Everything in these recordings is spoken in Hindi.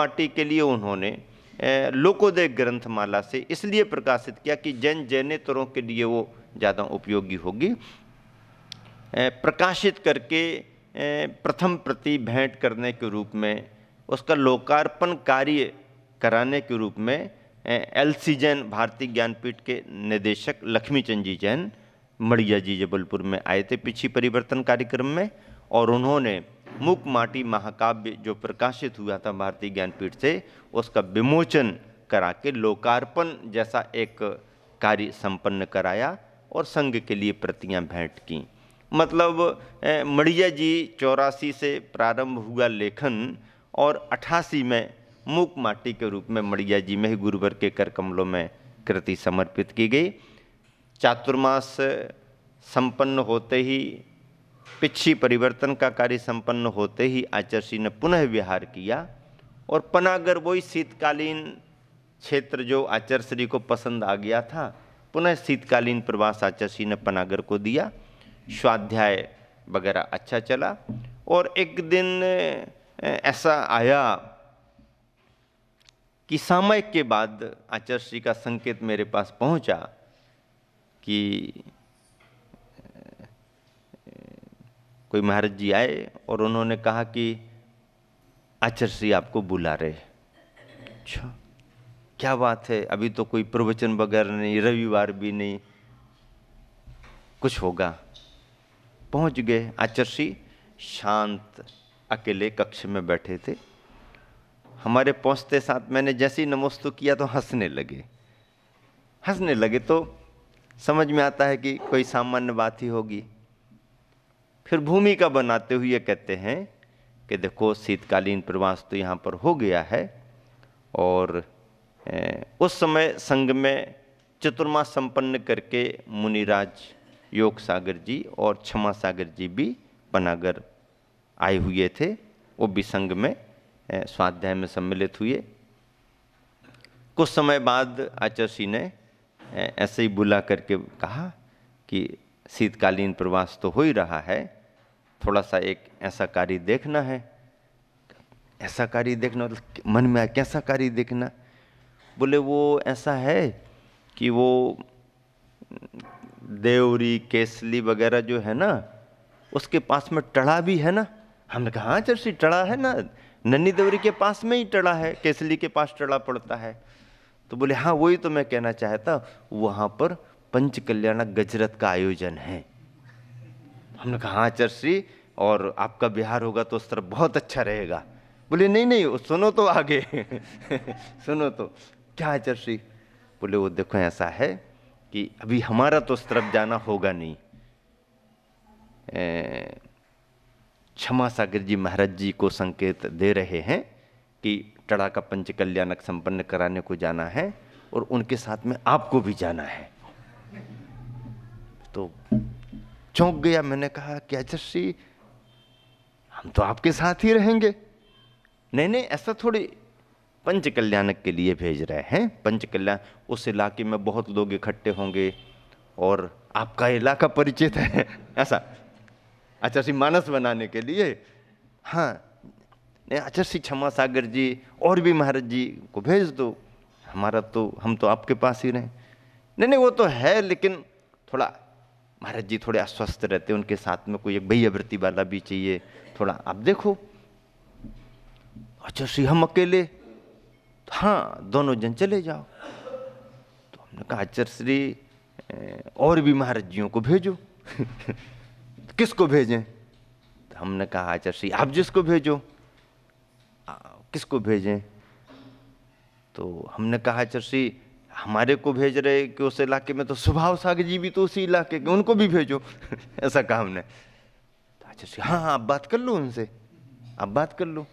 माटी के लिए उन्होंने लोकोदय ग्रंथमाला से इसलिए प्रकाशित किया कि जैन जैनेतरों के लिए वो ज़्यादा उपयोगी होगी। प्रकाशित करके प्रथम प्रति भेंट करने के रूप में, उसका लोकार्पण कार्य कराने के रूप में एल.सी. जैन भारतीय ज्ञानपीठ के निदेशक लक्ष्मीचंद जी जैन मड़िया जी जबलपुर में आए थे पिछी परिवर्तन कार्यक्रम में, और उन्होंने मूक माटी महाकाव्य जो प्रकाशित हुआ था भारतीय ज्ञानपीठ से, उसका विमोचन करा के लोकार्पण जैसा एक कार्य संपन्न कराया और संघ के लिए प्रतियां भेंट की। मतलब मड़िया जी 84 से प्रारंभ हुआ लेखन और 88 में मूक माटी के रूप में मड़िया जी में ही गुरुवर के कर कमलों में कृति समर्पित की गई। चातुर्मास संपन्न होते ही, पिछी परिवर्तन का कार्य संपन्न होते ही आचार्य ने पुनः विहार किया और पनागर वही शीतकालीन क्षेत्र जो आचार्य को पसंद आ गया था, पुनः शीतकालीन प्रवास आचार्य ने पनागर को दिया। स्वाध्याय वगैरह अच्छा चला और एक दिन ऐसा आया कि सामयिक के बाद आचार्य का संकेत मेरे पास पहुंचा कि कोई महाराज जी आए और उन्होंने कहा कि आचार्य आपको बुला रहे। अच्छा, क्या बात है, अभी तो कोई प्रवचन वगैरह नहीं, रविवार भी नहीं, कुछ होगा। पहुंच गए। आचार्य शांत अकेले कक्ष में बैठे थे। हमारे पहुंचते साथ मैंने जैसे ही नमोस्तु किया तो हंसने लगे तो समझ में आता है कि कोई सामान्य बात ही होगी। फिर भूमिका बनाते हुए कहते हैं कि देखो शीतकालीन प्रवास तो यहाँ पर हो गया है और उस समय संघ में चतुर्मास संपन्न करके मुनिराज योग सागर जी और क्षमा सागर जी भी पनागर आए हुए थे, वो भी संघ में स्वाध्याय में सम्मिलित हुए। कुछ समय बाद आचार्य ने ऐसे ही बुला करके कहा कि शीतकालीन प्रवास तो हो ही रहा है, थोड़ा सा एक ऐसा कार्य देखना है। ऐसा कार्य देखना मतलब मन में आया कैसा कार्य देखना? बोले वो ऐसा है कि वो देवरी केसली वगैरह जो है ना, उसके पास में टड़ा भी है ना। हमने कहा हाँ चर्ची टड़ा है ना, नन्ही देवरी के पास में ही टड़ा है, केसली के पास टड़ा पड़ता है। तो बोले हाँ वही तो मैं कहना चाहता, वहाँ पर पंचकल्याणक गजरत का आयोजन है। हमने कहा हाँ चर्ची, और आपका बिहार होगा तो उस तरफ बहुत अच्छा रहेगा। बोले नहीं नहीं सुनो तो आगे सुनो तो क्या है चर्ची? बोले वो देखो ऐसा है कि अभी हमारा तो उस तरफ जाना होगा नहीं, क्षमा सागर जी महाराज जी को संकेत दे रहे हैं कि टड़ा का पंचकल्याणक संपन्न कराने को जाना है और उनके साथ में आपको भी जाना है। तो चौंक गया। मैंने कहा कि आचार्य हम तो आपके साथ ही रहेंगे। नहीं नहीं ऐसा थोड़ी, पंचकल्याणक के लिए भेज रहे हैं। पंचकल्याण उस इलाके में बहुत लोग इकट्ठे होंगे और आपका इलाका परिचित है ऐसा आचार्य मानस बनाने के लिए। हाँ नहीं आचार्य क्षमा सागर जी और भी महाराज जी को भेज दो, हमारा तो हम तो आपके पास ही रहे। नहीं नहीं वो तो है, लेकिन थोड़ा महाराज जी थोड़े अस्वस्थ रहते, उनके साथ में कोई एक भैयावृत्ति वाला भी चाहिए, थोड़ा आप देखो। आचार्य हम अकेले? हाँ दोनों जन चले जाओ। तो हमने कहा आचार्य और भी महाराज जियों को भेजो किसको भेजें? तो हमने कहा आचार्य आप जिसको भेजो। किसको भेजें? तो हमने कहा आचार्य हमारे को भेज रहे कि उस इलाके में तो स्वभाव सागर जी भी तो उसी इलाके के, उनको भी भेजो ऐसा कहा हमने। तो आचार्य हाँ हाँ आप बात कर लो उनसे, आप बात कर लो।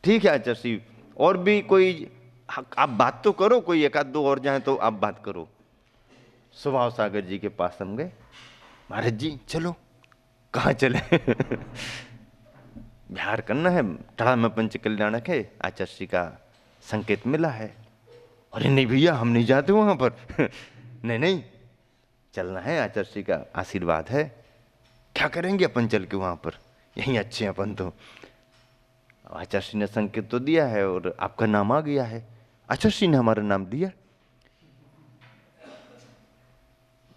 ठीक है आचार्य, और भी कोई आप बात तो करो, कोई एक आध दो और जाए तो आप बात करो। स्वभाव सागर जी के पास हम गए। महाराज जी चलो। कहाँ चले? बिहार करना है, टड़ा में पंचकल्याणक है, आचार्य का संकेत मिला है। अरे नहीं भैया हम नहीं जाते वहां पर नहीं नहीं चलना है, आचार्य का आशीर्वाद है। क्या करेंगे अपन चल के वहां पर, यहीं अच्छे अपन तो। आचार्य ने संकेत तो दिया है और आपका नाम आ गया है। आचार्य ने हमारा नाम दिया,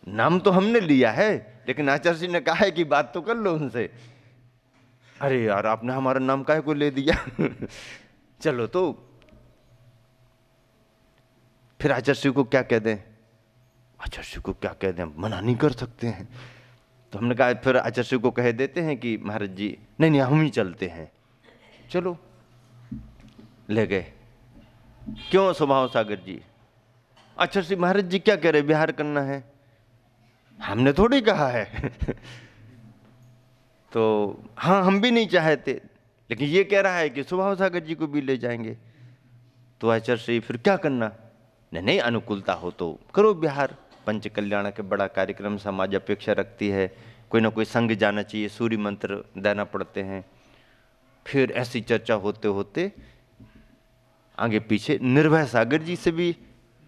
नाम तो हमने लिया है, लेकिन आचार्य ने कहा है कि बात तो कर लो उनसे। अरे यार, आपने हमारा नाम काहे को ले दिया? चलो तो फिर आचार्य को क्या कह दें? आचार्य को क्या कह दें, मना नहीं कर सकते हैं। तो हमने कहा फिर आचार्य को कह देते हैं कि महाराज जी नहीं नहीं हम ही चलते हैं। चलो ले गए। क्यों स्वभाव सागर जी? आचार्य महाराज जी क्या कह रहे, विहार करना है? हमने थोड़ी कहा है। तो हाँ, हम भी नहीं चाहते, लेकिन ये कह रहा है कि स्वभाव सागर जी को भी ले जाएंगे। तो आचार्य फिर क्या करना? नहीं, अनुकूलता हो तो करो विहार, पंच कल्याण के बड़ा कार्यक्रम समाज अपेक्षा रखती है, कोई ना कोई संग जाना चाहिए, सूर्य मंत्र देना पड़ते हैं। फिर ऐसी चर्चा होते होते आगे पीछे निर्भय सागर जी से भी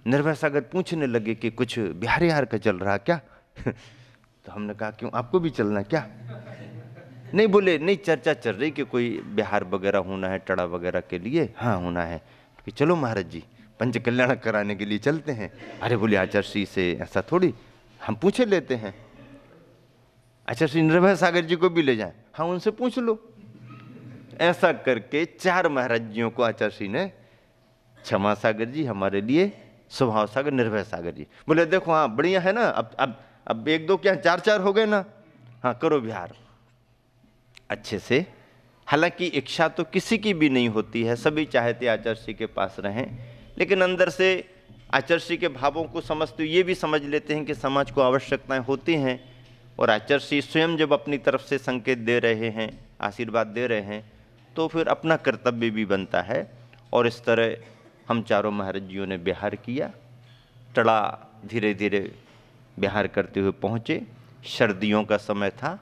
निर्भय सागर पूछने लगे कि कुछ बिहार यार का चल रहा क्या? तो हमने कहा क्यों, आपको भी चलना क्या? नहीं, बोले नहीं, चर्चा चल रही कि कोई बिहार वगैरह होना है, टड़ा वगैरह के लिए। हाँ होना है। कि चलो महाराज जी पंच कल्याण कराने के लिए चलते हैं। अरे बोले आचार्य से ऐसा थोड़ी, हम पूछे लेते हैं। आचार्य निर्भय सागर जी को भी ले जाए। हाँ उनसे पूछ लो। ऐसा करके 4 महाराज जियों को आचार्य ने, क्षमा सागर जी हमारे लिए, स्वभाव सागर, निर्भय सागर जी। बोले देखो हाँ बढ़िया है ना, अब 1 2 क्या 4 हो गए ना। हाँ करो विहार अच्छे से। हालांकि इच्छा तो किसी की भी नहीं होती है, सभी चाहते आचार्य के पास रहें, लेकिन अंदर से आचार्य के भावों को समझते ये भी समझ लेते हैं कि समाज को आवश्यकताएं होती हैं, और आचार्य स्वयं जब अपनी तरफ से संकेत दे रहे हैं, आशीर्वाद दे रहे हैं, तो फिर अपना कर्तव्य भी बनता है। और इस तरह हम चारों महाराज जियों ने विहार किया। टड़ा धीरे धीरे विहार करते हुए पहुँचे। सर्दियों का समय था,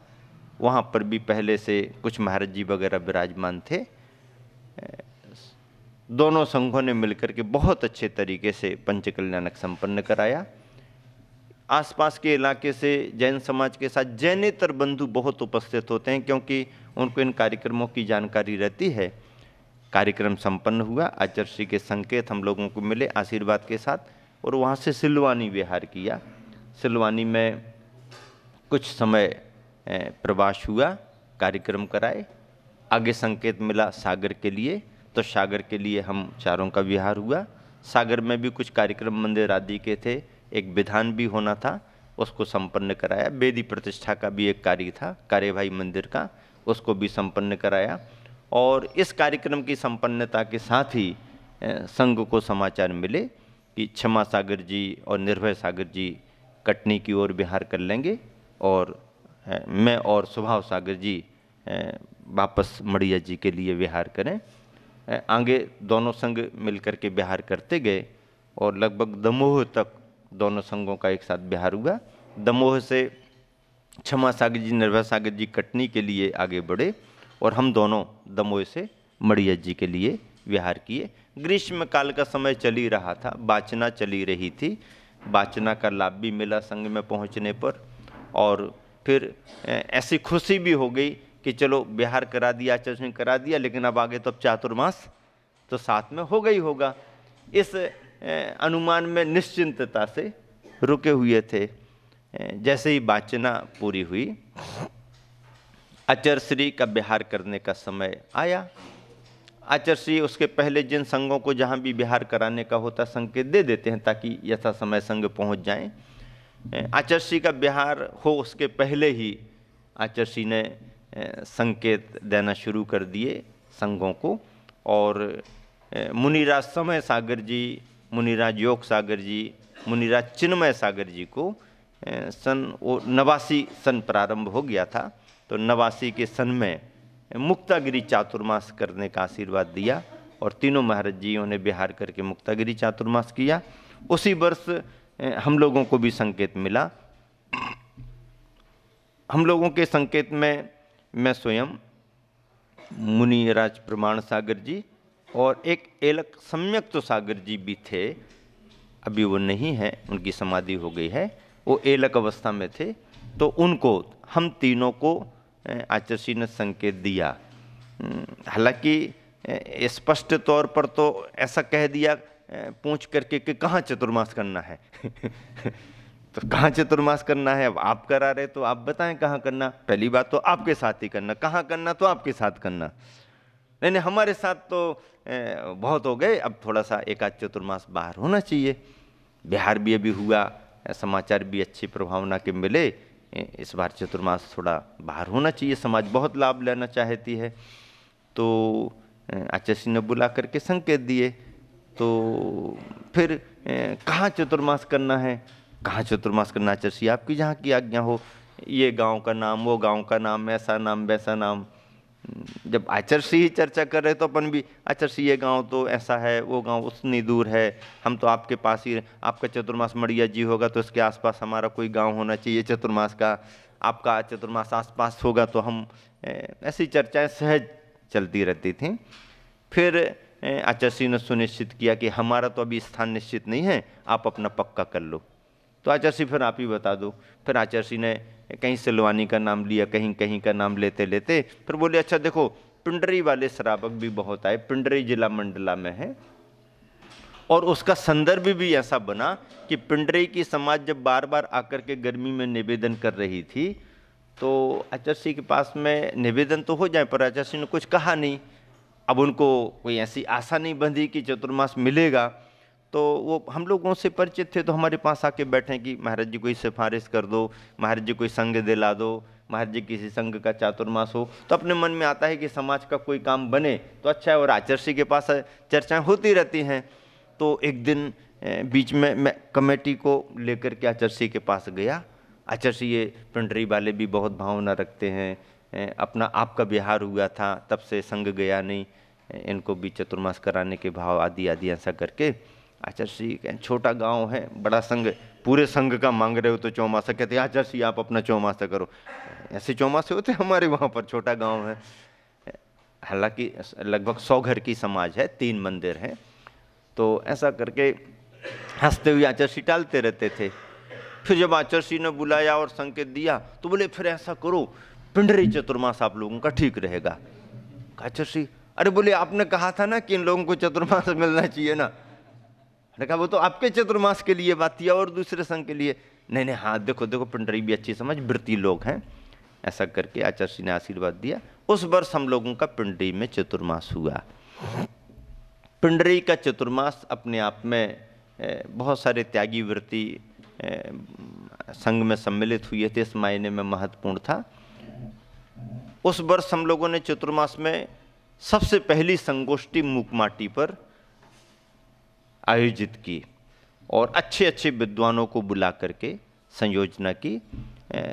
वहाँ पर भी पहले से कुछ महाराज जी वगैरह विराजमान थे। दोनों संघों ने मिलकर के बहुत अच्छे तरीके से पंचकल्याणक संपन्न कराया। आसपास के इलाके से जैन समाज के साथ जैनेतर बंधु बहुत उपस्थित होते हैं, क्योंकि उनको इन कार्यक्रमों की जानकारी रहती है। कार्यक्रम संपन्न हुआ, आचार्य के संकेत हम लोगों को मिले आशीर्वाद के साथ, और वहाँ से सिलवानी विहार किया। सिलवानी में कुछ समय प्रवास हुआ, कार्यक्रम कराए। आगे संकेत मिला सागर के लिए, तो सागर के लिए हम चारों का विहार हुआ। सागर में भी कुछ कार्यक्रम मंदिर आदि के थे, एक विधान भी होना था, उसको संपन्न कराया। वेदी प्रतिष्ठा का भी एक कार्य था, कार्यभाई मंदिर का, उसको भी संपन्न कराया। और इस कार्यक्रम की संपन्नता के साथ ही संघ को समाचार मिले कि क्षमा सागर जी और निर्भय सागर जी कटनी की ओर विहार कर लेंगे, और मैं और स्वभाव सागर जी वापस मड़िया जी के लिए विहार करें। आगे दोनों संघ मिलकर के विहार करते गए, और लगभग दमोह तक दोनों संघों का एक साथ विहार हुआ। दमोह से क्षमा सागर जी, निर्भय सागर जी कटनी के लिए आगे बढ़े, और हम दोनों दमोह से मड़िया जी के लिए विहार किए। ग्रीष्म काल का समय चल ही रहा था, वाचना चली रही थी। वाचना का लाभ भी मिला संघ में पहुंचने पर, और फिर ऐसी खुशी भी हो गई कि चलो विहार करा दिया, आचार्य ने करा दिया, लेकिन अब आगे तो अब चातुर्मास तो साथ में हो गई होगा। इस अनुमान में निश्चिंतता से रुके हुए थे। जैसे ही वाचना पूरी हुई, आचार्य श्री का विहार करने का समय आया। आचार्य श्री उसके पहले जिन संघों को जहाँ भी विहार कराने का होता संकेत दे देते हैं, ताकि यथा समय संघ पहुँच जाएं। आचार्य श्री का विहार हो उसके पहले ही आचार्य श्री ने संकेत देना शुरू कर दिए संघों को, और मुनिराज समय सागर जी, मुनिराज योग सागर जी, मुनिराज चिन्मय सागर जी को सन 89 सन प्रारंभ हो गया था, तो 89 के सन में मुक्तागिरी चातुर्मास करने का आशीर्वाद दिया, और तीनों महाराज जियों ने विहार करके मुक्तागिरी चातुर्मास किया। उसी वर्ष हम लोगों को भी संकेत मिला। हम लोगों के संकेत में मैं स्वयं, मुनिराज प्रमाण सागर जी और एक एलक सम्यक तो सागर जी भी थे। अभी वो नहीं है, उनकी समाधि हो गई है, वो एलक अवस्था में थे। तो उनको, हम तीनों को आचार्य ने संकेत दिया। हालांकि स्पष्ट तौर पर तो ऐसा कह दिया पूछ करके कि कहाँ चतुर्मास करना है। तो कहाँ चतुर्मास करना है, अब आप करा रहे तो आप बताएं कहाँ करना। पहली बात तो आपके साथ ही करना, कहाँ करना तो आपके साथ करना। नहीं नहीं, हमारे साथ तो बहुत हो गए, अब थोड़ा सा एक आध चतुर्मास बाहर होना चाहिए। बिहार भी अभी हुआ, समाचार भी अच्छी प्रभावना के मिले, इस बार चतुर्मास थोड़ा बाहर होना चाहिए, समाज बहुत लाभ लेना चाहती है। तो आचार्य ने बुला करके संकेत दिए। तो फिर कहाँ चतुर्मास करना है, कहाँ चतुर्मास करना आचार्य, आपकी जहाँ की आज्ञा हो, ये गांव का नाम, वो गांव का नाम, ऐसा नाम वैसा नाम। जब आचार्य ही चर्चा कर रहे तो अपन भी आचार्य ये गांव तो ऐसा है, वो गांव उतनी दूर है, हम तो आपके पास ही, आपका चतुर्मास मड़िया जी होगा तो इसके आसपास हमारा कोई गांव होना चाहिए चतुर्मास का, आपका चतुर्मास आसपास होगा तो हम, ऐसी चर्चाएं सहज चलती रहती थी। फिर आचार्य ने सुनिश्चित किया कि हमारा तो अभी स्थान निश्चित नहीं है, आप अपना पक्का कर लो। तो आचार्य फिर आप ही बता दो। फिर आचार्य ने कहीं सिलवानी का नाम लिया, कहीं कहीं का नाम लेते लेते फिर बोले अच्छा देखो, पिंडरी वाले श्रावक भी बहुत आए, पिंडरी जिला मंडला में है, और उसका संदर्भ भी ऐसा बना कि पिंडरी की समाज जब बार बार आकर के गर्मी में निवेदन कर रही थी तो आचार्य के पास में निवेदन तो हो जाए, पर आचार्य ने कुछ कहा नहीं। अब उनको कोई ऐसी आशा नहीं बंधी कि चतुर्मास मिलेगा, तो वो हम लोगों से परिचित थे तो हमारे पास आके बैठे कि महाराज जी कोई सिफारिश कर दो, महाराज जी कोई संघ दिला दो, महाराज जी किसी संघ का चातुर्मास हो। तो अपने मन में आता है कि समाज का कोई काम बने तो अच्छा है, और आचार्य के पास चर्चाएं होती रहती हैं। तो एक दिन बीच में मैं कमेटी को लेकर के आचार्य के पास गया। आचार्य ये पिंडरी वाले भी बहुत भावना रखते हैं, अपना आपका बिहार हुआ था तब से संघ गया नहीं, इनको भी चतुर्मास कराने के भाव आदि आदि ऐसा करके। आचार्य छोटा गांव है, बड़ा संघ, पूरे संघ का मांग रहे हो तो चौमासा, कहते आचार्य आप अपना चौमासा करो। ऐसे चौमासे होते हमारे वहाँ पर, छोटा गांव है, हालांकि लगभग 100 घर की समाज है, 3 मंदिर हैं। तो ऐसा करके हंसते हुए आचार्य टालते रहते थे। फिर जब आचार्य ने बुलाया और संकेत दिया तो बोले फिर ऐसा करो, पिंडरी चतुर्मास आप लोगों का ठीक रहेगा। आचार्य अरे बोले आपने कहा था ना कि इन लोगों को चतुर्मास मिलना चाहिए ना। मैंने कहा वो तो आपके चतुर्मास के लिए बात थी और दूसरे संघ के लिए। नहीं नहीं, हाँ देखो देखो, पिंडरी भी अच्छी समझ, वृत्ति लोग हैं। ऐसा करके आचार्य ने आशीर्वाद दिया। उस वर्ष हम लोगों का पिंडरी में चतुर्मास हुआ। पिंडरी का चतुर्मास अपने आप में बहुत सारे त्यागी वृत्ति संघ में सम्मिलित हुए थे, इस मायने में महत्वपूर्ण था। उस वर्ष हम लोगों ने चतुर्मास में सबसे पहली संगोष्ठी मूकमाटी पर आयोजित की और अच्छे अच्छे विद्वानों को बुला करके संयोजना की।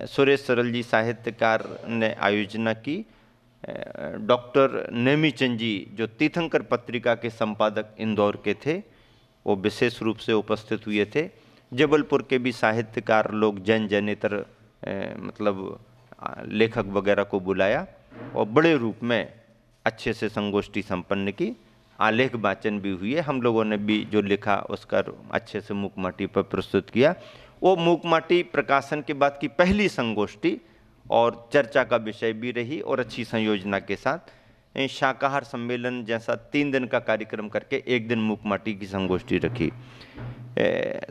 सुरेश सरल जी साहित्यकार ने आयोजना की। डॉक्टर नेमीचंद जी जो तीर्थंकर पत्रिका के संपादक इंदौर के थे, वो विशेष रूप से उपस्थित हुए थे। जबलपुर के भी साहित्यकार लोग, जैन जैनेतर मतलब लेखक वगैरह को बुलाया और बड़े रूप में अच्छे से संगोष्ठी संपन्न की। आलेख वाचन भी हुए, हम लोगों ने भी जो लिखा उसका अच्छे से मूकमाटी पर प्रस्तुत किया। वो मूकमाटी प्रकाशन के बाद की पहली संगोष्ठी और चर्चा का विषय भी रही और अच्छी संयोजना के साथ शाकाहार सम्मेलन जैसा 3 दिन का कार्यक्रम करके 1 दिन मूकमाटी की संगोष्ठी रखी।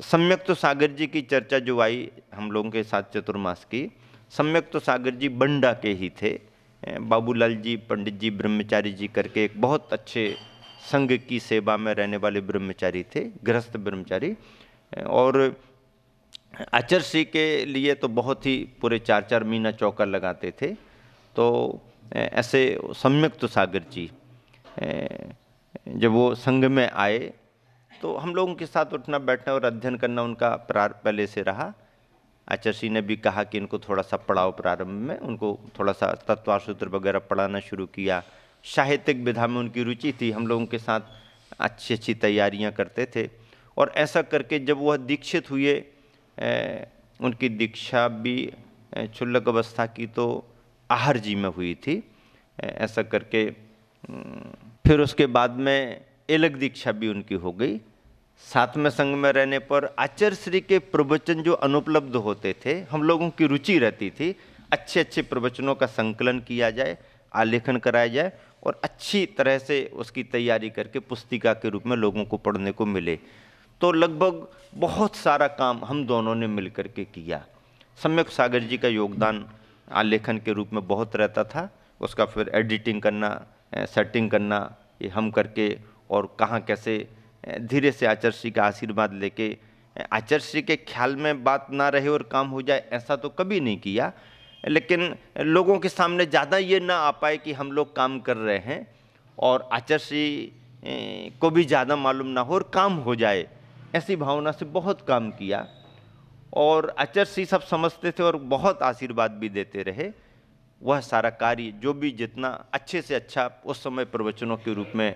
सम्यक तो सागर जी की चर्चा जो आई हम लोगों के साथ चतुर्मास की, सम्यक तो सागर जी बंडा के ही थे। बाबूलाल जी पंडित जी ब्रह्मचारी जी करके एक बहुत अच्छे संघ की सेवा में रहने वाले ब्रह्मचारी थे, गृहस्थ ब्रह्मचारी। और आचार्य के लिए तो बहुत ही पूरे 4-4 महीना चौका लगाते थे। तो ऐसे सम्यक तो सागर जी जब वो संघ में आए तो हम लोगों के साथ उठना बैठना और अध्ययन करना उनका पहले से रहा। आचार्य ने भी कहा कि इनको थोड़ा सा पढ़ाओ, प्रारंभ में उनको थोड़ा सा तत्वासूत्र वगैरह पढ़ाना शुरू किया। साहित्यिक विधा में उनकी रुचि थी, हम लोगों के साथ अच्छी अच्छी तैयारियां करते थे। और ऐसा करके जब वह दीक्षित हुए, उनकी दीक्षा भी क्षुल्लक अवस्था की तो आहर जी में हुई थी। ऐसा करके फिर उसके बाद में एलग दीक्षा भी उनकी हो गई। साथ में संघ में रहने पर आचार्य श्री के प्रवचन जो अनुपलब्ध होते थे, हम लोगों की रुचि रहती थी अच्छे अच्छे प्रवचनों का संकलन किया जाए, आलेखन कराया जाए और अच्छी तरह से उसकी तैयारी करके पुस्तिका के रूप में लोगों को पढ़ने को मिले। तो लगभग बहुत सारा काम हम दोनों ने मिल कर के किया। सम्यक सागर जी का योगदान आलेखन के रूप में बहुत रहता था। उसका फिर एडिटिंग करना, सेटिंग करना, ये हम करके, और कहाँ कैसे धीरे से आचार्य श्री का आशीर्वाद लेके, आचार्य श्री के ख्याल में बात ना रहे और काम हो जाए, ऐसा तो कभी नहीं किया। लेकिन लोगों के सामने ज़्यादा ये ना आ पाए कि हम लोग काम कर रहे हैं और आचार्य श्री को भी ज़्यादा मालूम ना हो और काम हो जाए, ऐसी भावना से बहुत काम किया। और आचार्य श्री सब समझते थे और बहुत आशीर्वाद भी देते रहे। वह सारा कार्य जो भी जितना अच्छे से अच्छा उस समय प्रवचनों के रूप में,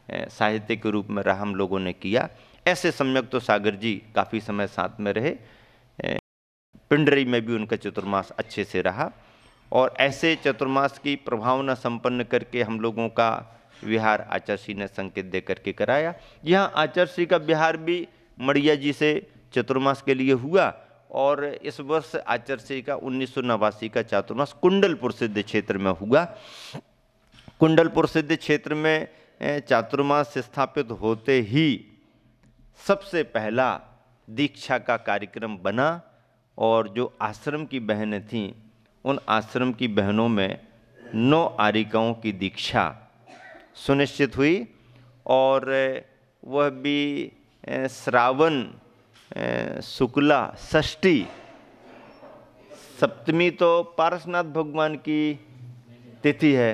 साहित्य के रूप में रहा, हम लोगों ने किया। ऐसे सम्यक तो सागर जी काफ़ी समय साथ में रहे। पिंडरी में भी उनका चतुर्मास अच्छे से रहा और ऐसे चतुर्मास की प्रभावना संपन्न करके हम लोगों का विहार आचार्य श्री ने संकेत दे करके कराया। यहाँ आचार्य श्री का विहार भी मड़िया जी से चतुर्मास के लिए हुआ और इस वर्ष आचार्य श्री का 1989 का चातुर्मास कुंडलपुर सिद्ध क्षेत्र में हुआ। कुंडलपुर सिद्ध क्षेत्र में चातुर्मास स्थापित होते ही सबसे पहला दीक्षा का कार्यक्रम बना और जो आश्रम की बहनें थीं, उन आश्रम की बहनों में 9 आरिकाओं की दीक्षा सुनिश्चित हुई और वह भी श्रावण शुक्ला षष्ठी, सप्तमी तो पारसनाथ भगवान की तिथि है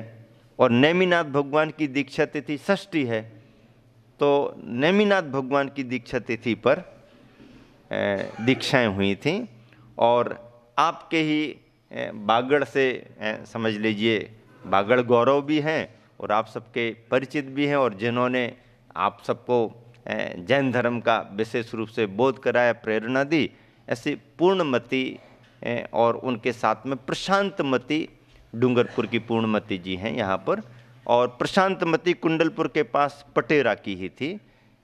और नेमिनाथ भगवान की दीक्षा तिथि षष्ठी है। तो नेमिनाथ भगवान की दीक्षा तिथि पर दीक्षाएं हुई थीं और आपके ही बागड़ से समझ लीजिए, बागड़ गौरव भी हैं और आप सबके परिचित भी हैं और जिन्होंने आप सबको जैन धर्म का विशेष रूप से बोध कराया, प्रेरणा दी, ऐसे पूर्णमती और उनके साथ में प्रशांतमती, डूंगरपुर की पूर्णमती जी हैं यहाँ पर, और प्रशांतमती कुंडलपुर के पास पटेरा की ही थी,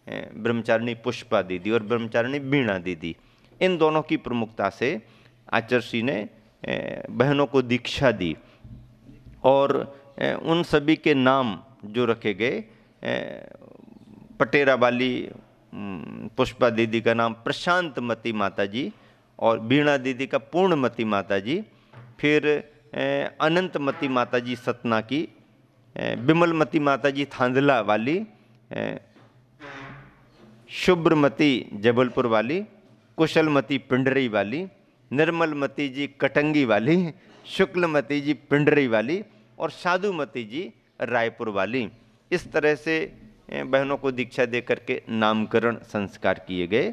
ब्रह्मचारिणी पुष्पा दीदी और ब्रह्मचारिणी बीणा दीदी। इन दोनों की प्रमुखता से आचार्य श्री ने बहनों को दीक्षा दी और उन सभी के नाम जो रखे गए, पटेरा वाली पुष्पा दीदी का नाम प्रशांतमती माता जी और बीणा दीदी का पूर्णमती माता जी, फिर अनंतमती माता जी सतना की, बिमलमती माता जी थांदला वाली, शुभ्रमती जबलपुर वाली, कुशलमती पिंडरी वाली, निर्मलमती जी कटंगी वाली, शुक्लमती जी पिंडरी वाली और साधुमती जी रायपुर वाली। इस तरह से बहनों को दीक्षा दे करके नामकरण संस्कार किए गए।